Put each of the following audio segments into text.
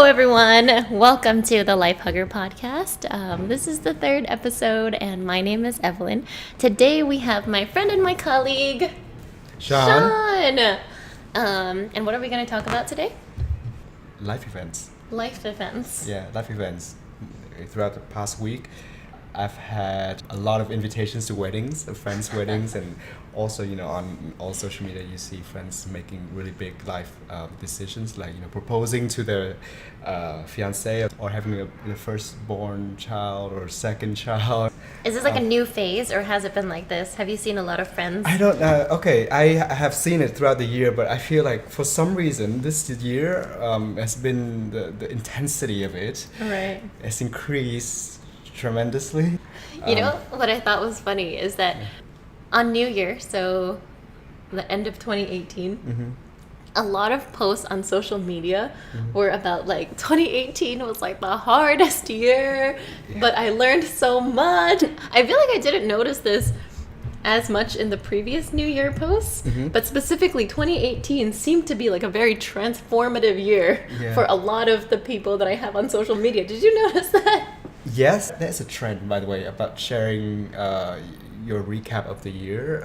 everyone. Welcome to the LifeHugger podcast. This is the third episode, and my name is Evelyn. Today we have my friend and my colleague, Shaun. And what are we going to talk about today? Life events. Life events. Yeah, life events. Throughout the past week, I've had a lot of invitations to weddings, friends' weddings, and also, on all social media, you see friends making really big life decisions, like, proposing to their fiance or having a firstborn child or second child. Is this like a new phase, or has it been like this? Have you seen a lot of friends? I don't know. Okay, I have seen it throughout the year, but I feel like for some reason this year has been the intensity of it. Right. Has increased tremendously. What I thought was funny is that on New Year, so the end of 2018, a lot of posts on social media were about like 2018 was like the hardest year, but I learned so much. I feel like I didn't notice this as much in the previous New Year posts, but specifically 2018 seemed to be like a very transformative year for a lot of the people that I have on social media. Did you notice that? Yes, there's a trend, by the way, about sharing your recap of the year.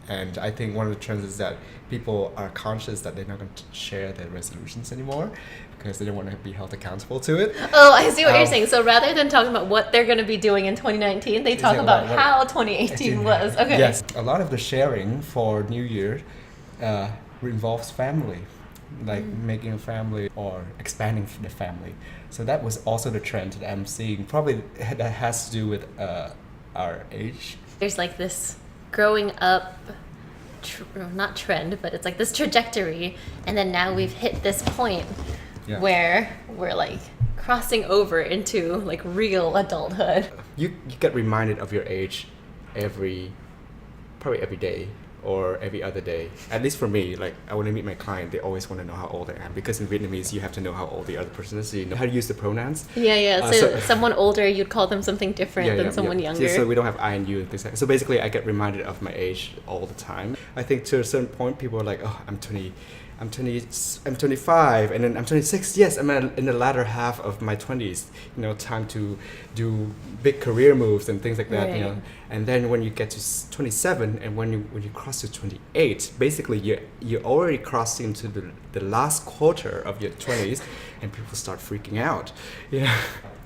And I think one of the trends is that people are conscious that they're not going to share their resolutions anymore because they don't want to be held accountable to it. Oh, I see what you're saying. So rather than talking about what they're going to be doing in 2019, they talk about how 2018 was. Okay. Yes, a lot of the sharing for New Year involves family, like making a family or expanding the family. So that was also the trend that I'm seeing. Probably that has to do with our age. There's like this growing up, not trend, but it's like this trajectory. And then now we've hit this point where we're like crossing over into like real adulthood. You get reminded of your age probably every day or every other day. At least for me, like when I meet my client, they always want to know how old I am, because in Vietnamese you have to know how old the other person is, so you know how to use the pronouns. So someone older, you'd call them something different than someone younger. So we don't have I and you and things like that. So basically I get reminded of my age all the time. I think to a certain point people are like, oh, I'm 25, and then I'm 26. Yes, I'm in the latter half of my 20s. Time to do big career moves and things like that. Right. And then when you get to 27, and when you cross to 28, basically you're already crossing into the last quarter of your 20s, and people start freaking out.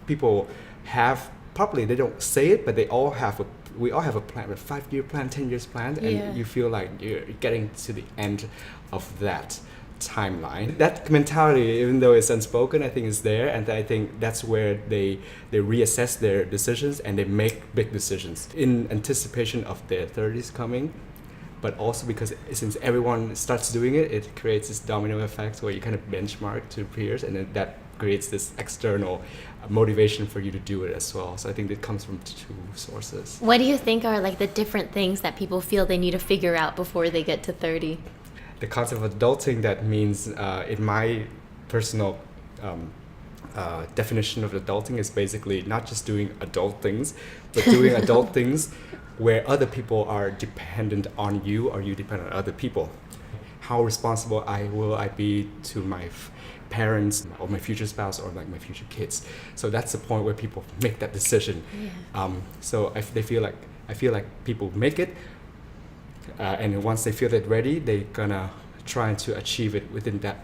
People have, probably they don't say it, but we all have a plan, a 5-year plan, 10 years plan, and you feel like you're getting to the end of that timeline. That mentality, even though it's unspoken, I think is there, and I think that's where they reassess their decisions and they make big decisions in anticipation of their 30s coming. But also because since everyone starts doing it, it creates this domino effect where you kind of benchmark to peers, and then that creates this external motivation for you to do it as well. So I think it comes from two sources. What do you think are like the different things that people feel they need to figure out before they get to 30? The concept of adulting, that means in my personal definition of adulting, is basically not just doing adult things, but doing adult things where other people are dependent on you or you depend on other people. How responsible will I be to my parents or my future spouse or like my future kids? So that's the point where people make that decision. So I feel like people make it, and once they feel that ready, they're gonna try to achieve it within that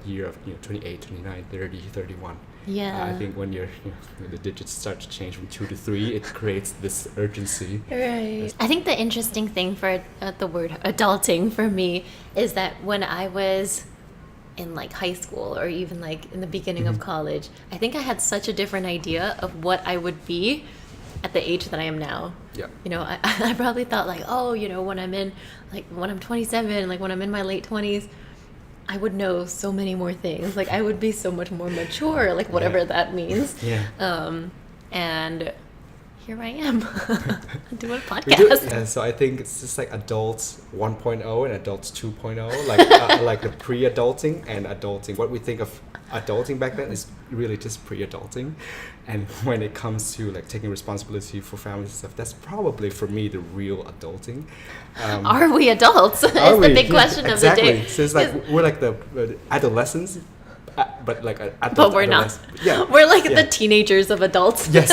year of 28, 29, 30, 31. I think when the digits start to change from 2 to 3, it creates this urgency. Right. I think the interesting thing for the word adulting for me is that when I was in like high school or even like in the beginning of college, I think I had such a different idea of what I would be at the age that I am now. I probably thought like, when I'm 27, like when I'm in my late 20s, I would know so many more things. Like I would be so much more mature, like whatever that means. And here I am doing a podcast. So I think it's just like adults 1.0 and adults 2.0, like the pre-adulting and adulting. What we think of adulting back then is really just pre-adulting, and when it comes to like taking responsibility for families and stuff, that's probably for me the real adulting. Are we adults? Is the big question of the day. So it's like we're like the adolescents but like adult. But we're not. Yeah, We're like yeah. the teenagers of adults. Yes.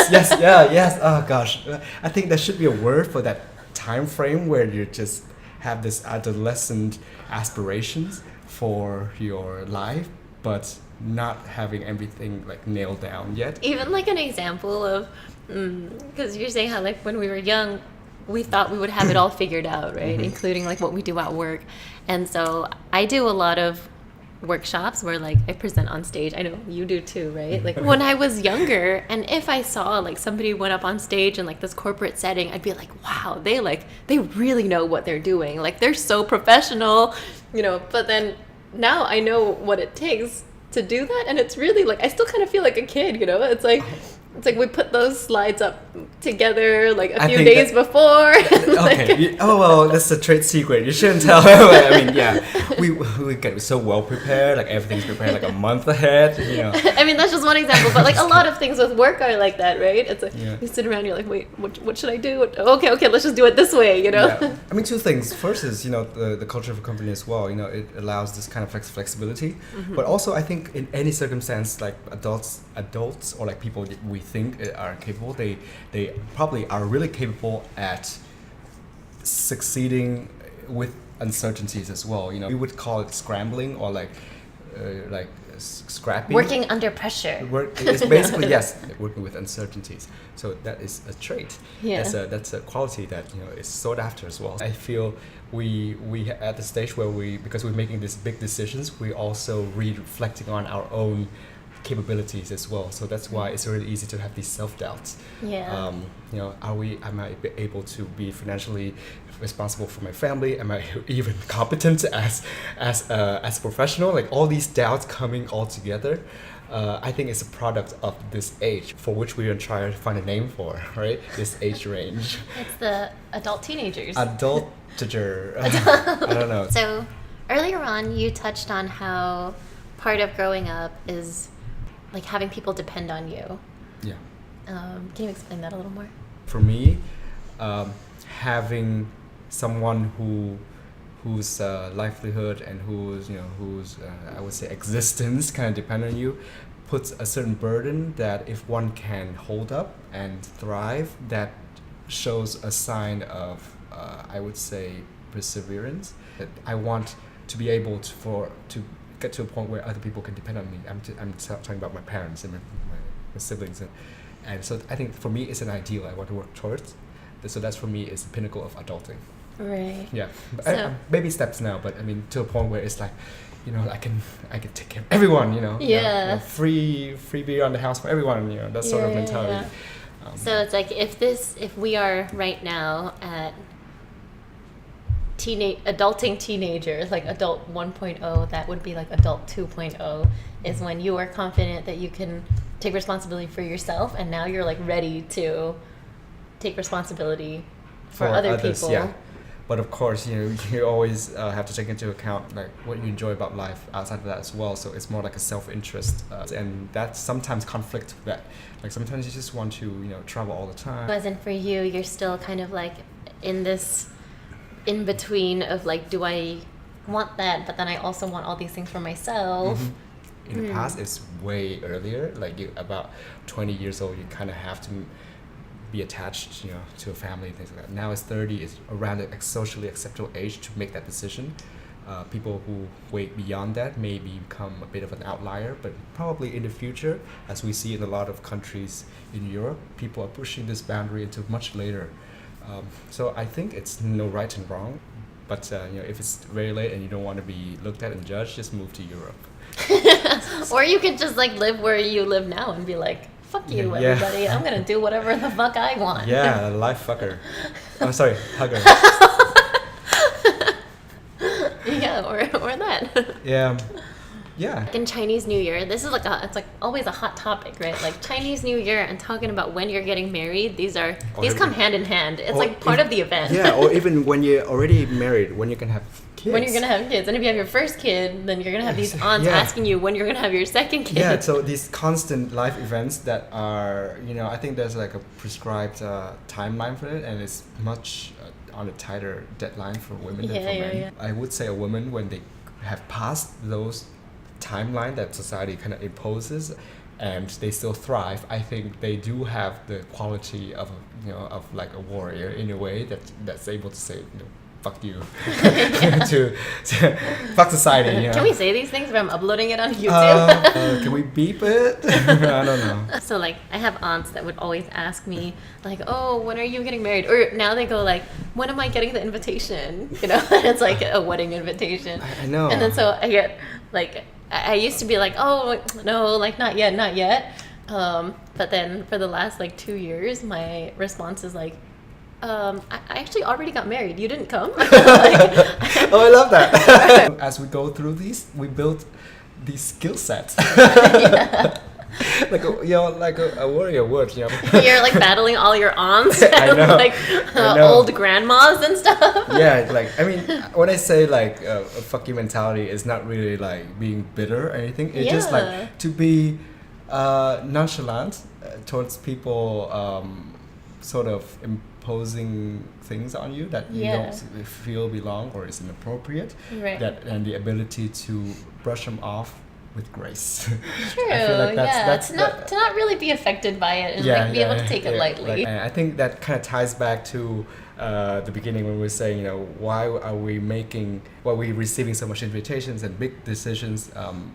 Oh gosh, I think there should be a word for that time frame where you just have this adolescent aspirations for your life, but not having everything like nailed down yet. Even like an example of, because you're saying how like when we were young, we thought we would have it all figured out, right? Including like what we do at work. And so I do a lot of workshops where like I present on stage. I know you do too, right? Like when I was younger, and if I saw like somebody went up on stage in like this corporate setting, I'd be like, wow, they really know what they're doing. Like they're so professional, but then now I know what it takes to do that, and it's really like I still kind of feel like a kid, it's like we put those slides up together like a few days before. Okay. Oh well, that's a trade secret. You shouldn't tell her. I mean, yeah, we get so well prepared. Like everything's prepared like a month ahead. I mean, that's just one example, but like a lot of things with work are like that, right? It's like you sit around, you're like, wait, what should I do? Okay, let's just do it this way, Yeah. I mean, two things. First is the culture of a company as well. It allows this kind of flexibility, but also I think in any circumstance, like adults or like people we think are capable, they probably are really capable at succeeding with uncertainties as well. We would call it scrambling or like scrapping. Working under pressure. It's basically yes, working with uncertainties. So that is a trait. Yeah. That's a quality that is sought after as well. I feel we at the stage where because we're making these big decisions, we also reflecting on our own capabilities as well. So that's why it's really easy to have these self-doubts. Yeah. Am I able to be financially responsible for my family? Am I even competent as a professional? Like all these doubts coming all together. I think it's a product of this age for which we are trying to find a name for, right? This age range. It's the adult teenagers. Adultager. I don't know. So earlier on, you touched on how part of growing up is like having people depend on you. Yeah. Can you explain that a little more? For me, having someone whose livelihood and whose I would say existence kind of depend on you puts a certain burden that if one can hold up and thrive, that shows a sign of I would say perseverance. That I want to be able to get to a point where other people can depend on me. I'm talking about my parents and my siblings, and so I think for me it's an ideal I want to work towards. So that's for me is the pinnacle of adulting. Right. Yeah, baby steps now, but I mean to a point where it's like, I can take care of everyone. Yeah. Free beer on the house for everyone. That sort of mentality. Yeah. So it's like if we are right now at adulting teenager, like adult 1.0, that would be like adult 2.0 is when you are confident that you can take responsibility for yourself, and now you're like ready to take responsibility for other others, people. Yeah. But of course, you always have to take into account like what you enjoy about life outside of that as well. So it's more like a self-interest, and that sometimes conflict with that. Like sometimes you just want to travel all the time. As in for you, you're still kind of like in this in between of like, do I want that, but then I also want all these things for myself. Mm-hmm. In the past, it's way earlier. Like about 20 years old, you kind of have to be attached, to a family, things like that. Now it's 30, it's around a socially acceptable age to make that decision. People who wait beyond that may become a bit of an outlier, but probably in the future, as we see in a lot of countries in Europe, people are pushing this boundary into much later. So I think it's no right and wrong, but if it's very late and you don't want to be looked at and judged, just move to Europe. Or you could just like live where you live now and be like, fuck you, everybody. I'm gonna do whatever the fuck I want. Yeah, LifeHugger. I'm sorry, hugger. Yeah, or that. Yeah. In Chinese New Year, this is it's like always a hot topic, right? Like Chinese New Year and talking about when you're getting married, these come hand in hand. It's like part of the event. Yeah, or even when you're already married, when you can have kids. When you're gonna have kids, and if you have your first kid, then you're gonna have these aunts asking you when you're gonna have your second kid. Yeah, so these constant life events that are, I think there's like a prescribed timeline for it, and it's much on a tighter deadline for women than for men. I would say a woman when they have passed those timeline that society kind of imposes, and they still thrive, I think they do have the quality of of like a warrior in a way that's able to say, fuck you, to fuck society. Can we say these things if I'm uploading it on YouTube? Can we beep it? I don't know. So like I have aunts that would always ask me like, oh, when are you getting married? Or now they go like, when am I getting the invitation? And it's like a wedding invitation. I know. And then so I get like, I used to be like, oh no, like not yet. But then for the last like 2 years, my response is like, I actually already got married. You didn't come. Oh, I love that. As we go through these, we build these skill sets. Like a warrior would. You're like battling all your aunts I and know. like I know. old grandmas and stuff. Yeah, like I mean, when I say like a fuck you mentality, it's not really like being bitter or anything. It's just like to be nonchalant towards people, sort of imposing things on you that you don't feel belong or is inappropriate. Right. That and the ability to brush them off with grace. True. I feel like that's to not really be affected by it and like be able to take it lightly. Like, I think that kind of ties back to the beginning when we were saying, why are we receiving so much invitations and big decisions on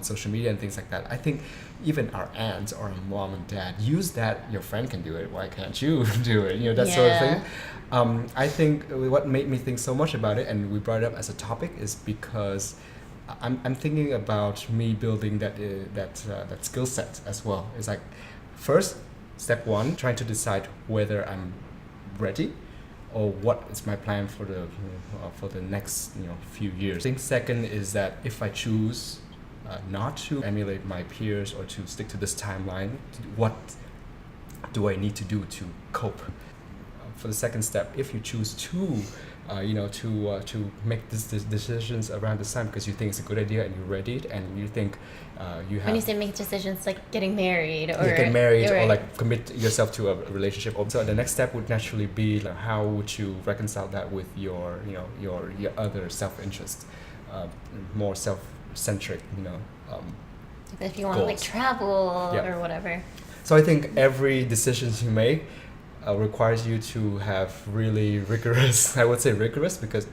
social media and things like that. I think even our aunts or our mom and dad use that. Your friend can do it. Why can't you do it? That sort of thing. I think what made me think so much about it, and we brought it up as a topic, is because I'm thinking about me building that skill set as well. It's like, first, step one, trying to decide whether I'm ready or what is my plan for the next few years. I think second is that if I choose not to emulate my peers or to stick to this timeline, what do I need to do to cope? For the second step, if you choose to make these decisions around this time because you think it's a good idea and you're ready and you think you have... When you say make decisions like getting married or... or like commit yourself to a relationship. So the next step would naturally be like, how would you reconcile that with your other self-interest, more self-centric, if you want to like travel or whatever. So I think every decision you make requires you to have really rigorous, I would say rigorous, because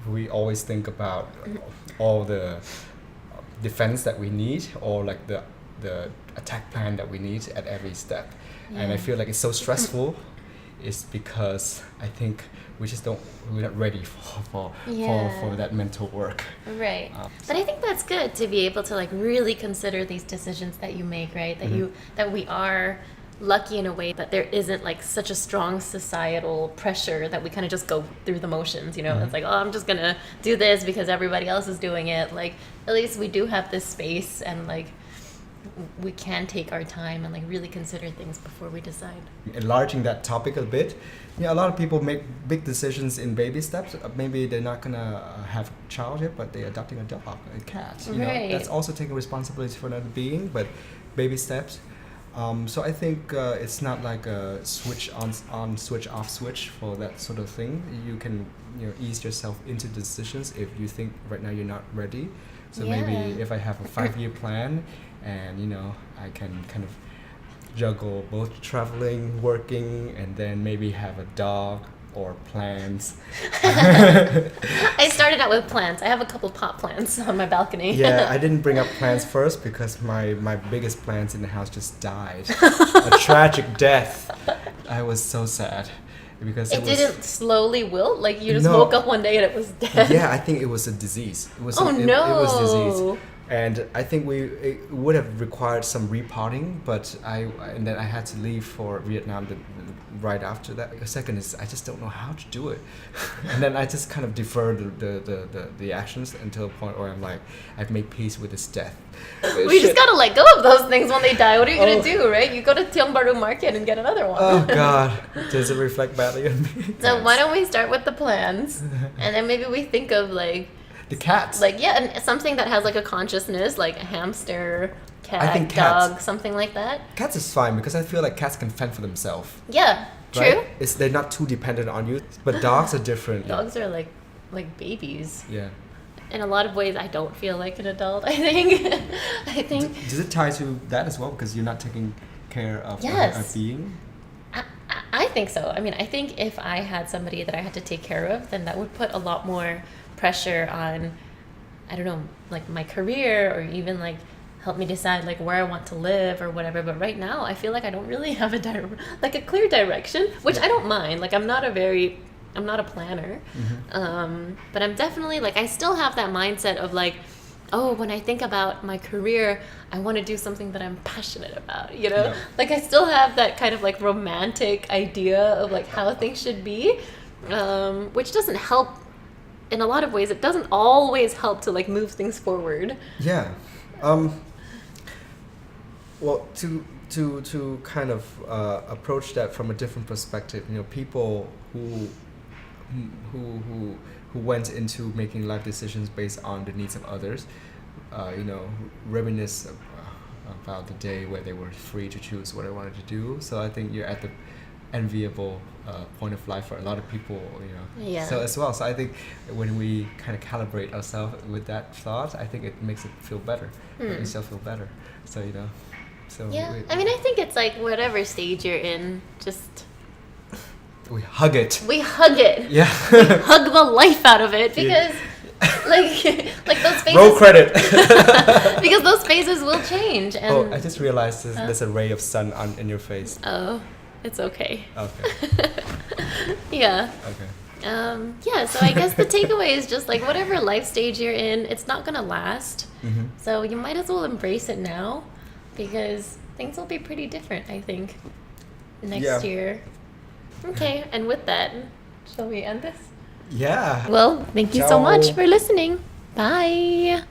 we always think about all the defense that we need or like the attack plan that we need at every step. And I feel like it's so stressful is because I think we're not ready for that mental work. Right. But I think that's good to be able to like really consider these decisions that you make, right? That we are lucky in a way that there isn't like such a strong societal pressure that we kind of just go through the motions, It's like, oh, I'm just gonna do this because everybody else is doing it. Like, at least we do have this space and like we can take our time and like really consider things before we decide. Enlarging that topic a bit, a lot of people make big decisions in baby steps. Maybe they're not gonna have a child yet, but they're adopting a dog, a cat. That's also taking responsibility for another being, but baby steps. So I think it's not like a switch on, switch off switch for that sort of thing. You can ease yourself into decisions if you think right now you're not ready. So maybe if I have a 5-year plan and I can kind of juggle both traveling, working, and then maybe have a dog or plants. I started out with plants. I have a couple pot plants on my balcony. Yeah, I didn't bring up plants first because my biggest plants in the house just died. A tragic death. I was so sad. Because it didn't slowly wilt? Like you just woke up one day and it was dead? Yeah, I think it was a disease. It was no! It was disease. And I think it would have required some repotting, but and then I had to leave for Vietnam right after that. The second is I just don't know how to do it, and then I just kind of defer the actions until a point where I'm like, I've made peace with its death. We just gotta let go of those things when they die. What are you gonna do, right? You go to Tiong Bahru Market and get another one. Oh God, does it reflect badly on me? So why don't we start with the plants, and then maybe we think of like. The cats. And something that has like a consciousness, like a hamster, cat, I think dog, something like that. Cats is fine because I feel like cats can fend for themselves. Yeah, true. Right? They're not too dependent on you, but dogs are different. Dogs are like babies. Yeah. in a lot of ways, I don't feel like an adult. I think. I think. Does it tie to that as well? Because you're not taking care of Yes. a being. I think so. I mean, I think if I had somebody that I had to take care of, then that would put a lot more pressure on, I don't know, like my career, or even like help me decide like where I want to live or whatever. But right now, I feel like I don't really have a clear direction, which I don't mind. Like I'm not a planner, but I'm definitely like, I still have that mindset of like, oh, when I think about my career, I want to do something that I'm passionate about, you know? Yeah. Like I still have that kind of like romantic idea of like how things should be, which doesn't help in a lot of ways. It doesn't always help to like move things forward. Yeah. Well, to kind of approach that from a different perspective, you know, people who went into making life decisions based on the needs of others, you know, reminisce about the day where they were free to choose what they wanted to do. So I think you're at the enviable point of life for a lot of people, you know. Yeah. So as well, so I think when we kind of calibrate ourselves with that thought, I think it makes it feel better. It makes yourself feel better. So, you know, so Yeah. I mean, I think it's like whatever stage you're in, just we hug it. we hug it. Yeah. Hug the life out of it, because like those phases. Roll credit. Because those phases will change. And Oh, I just realized there's a ray of sun in your face. oh, it's okay. Okay. Yeah. Okay. Yeah, so I guess the takeaway is just like whatever life stage you're in, it's not gonna last. Mm-hmm. So you might as well embrace it now, because things will be pretty different, I think, next year. Okay, and with that, shall we end this? Yeah. Well, thank you so Ciao. much for listening. Bye.